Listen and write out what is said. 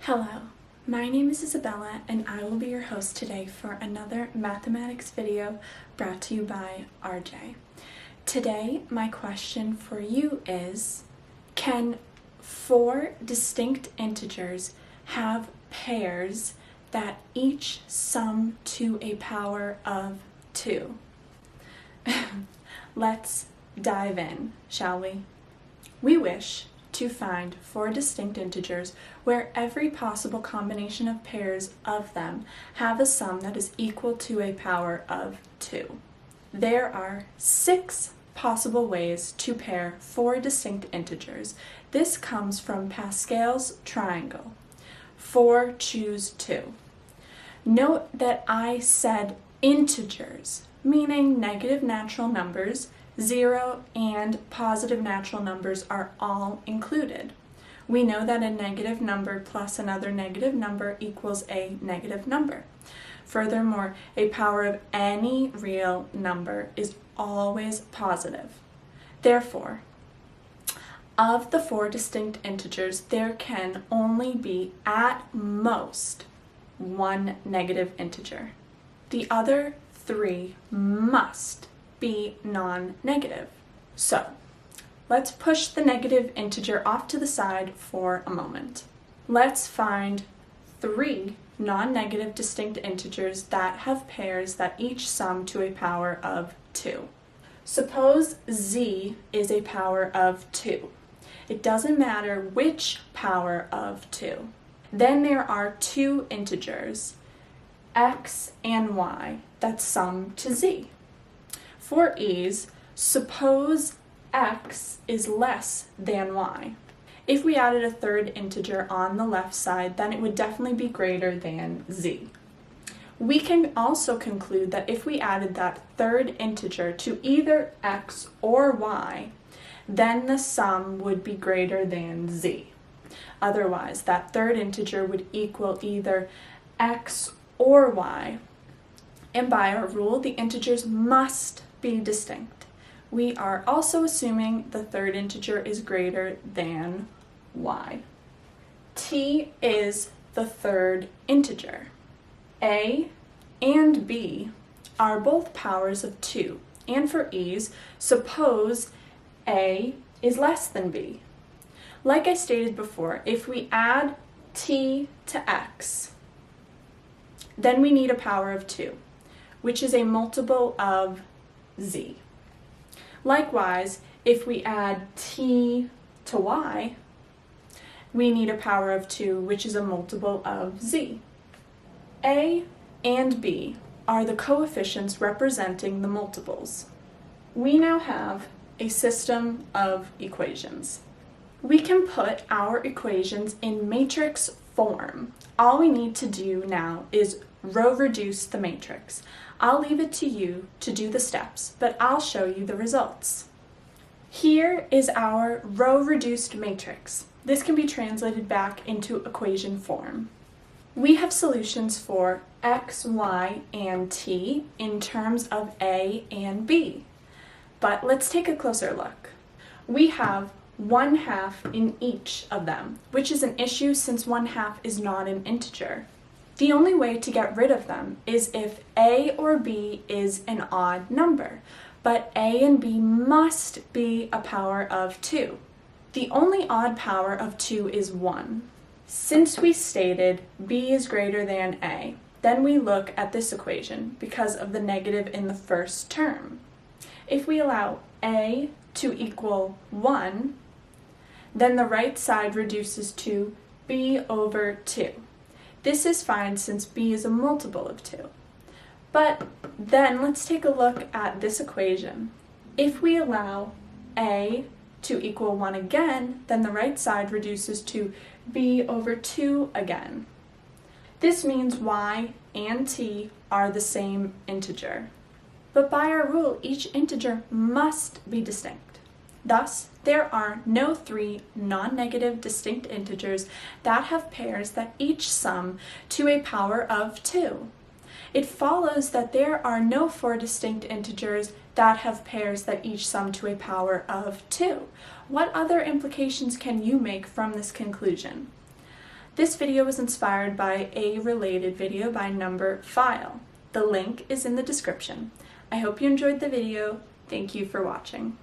Hello, my name is Isabella and I will be your host today for another mathematics video brought to you by RJ. Today, my question for you is, can four distinct integers have pairs that each sum to a power of 2? Let's dive in, shall we? We wish to find four distinct integers where every possible combination of pairs of them have a sum that is equal to a power of 2. There are 6 possible ways to pair four distinct integers. This comes from Pascal's triangle. 4 choose 2. Note that I said integers, meaning negative natural numbers, 0 and positive natural numbers are all included. We know that a negative number plus another negative number equals a negative number. Furthermore, a power of any real number is always positive. Therefore, of the four distinct integers, there can only be at most one negative integer. The other 3 must be non-negative. So, let's push the negative integer off to the side for a moment. Let's find 3 non-negative distinct integers that have pairs that each sum to a power of 2. Suppose z is a power of 2. It doesn't matter which power of 2. Then there are 2 integers, x and y, that sum to z. For ease, suppose x is less than y. If we added a third integer on the left side, then it would definitely be greater than z. We can also conclude that if we added that third integer to either x or y, then the sum would be greater than z. Otherwise, that third integer would equal either x or y. And by our rule, the integers must be distinct. We are also assuming the third integer is greater than y. T is the third integer. A and b are both powers of 2. And for ease, suppose a is less than b. Like I stated before, if we add t to x, then we need a power of 2, which is a multiple of z. Likewise, if we add t to y, we need a power of 2, which is a multiple of z. A and b are the coefficients representing the multiples. We now have a system of equations. We can put our equations in matrix form. All we need to do now is row reduce the matrix. I'll leave it to you to do the steps, but I'll show you the results. Here is our row reduced matrix. This can be translated back into equation form. We have solutions for x, y, and t in terms of a and b. But let's take a closer look. We have 1/2 in each of them, which is an issue since 1/2 is not an integer. The only way to get rid of them is if a or b is an odd number, but a and b must be a power of 2. The only odd power of 2 is 1. Since we stated b is greater than a, then we look at this equation because of the negative in the first term. If we allow a to equal 1, then the right side reduces to b over 2. This is fine since b is a multiple of 2. But then let's take a look at this equation. If we allow a to equal 1 again, then the right side reduces to b over 2 again. This means y and t are the same integer. But by our rule, each integer must be distinct. Thus, there are no 3 non-negative distinct integers that have pairs that each sum to a power of 2. It follows that there are no 4 distinct integers that have pairs that each sum to a power of 2. What other implications can you make from this conclusion? This video was inspired by a related video by Numberphile. The link is in the description. I hope you enjoyed the video. Thank you for watching.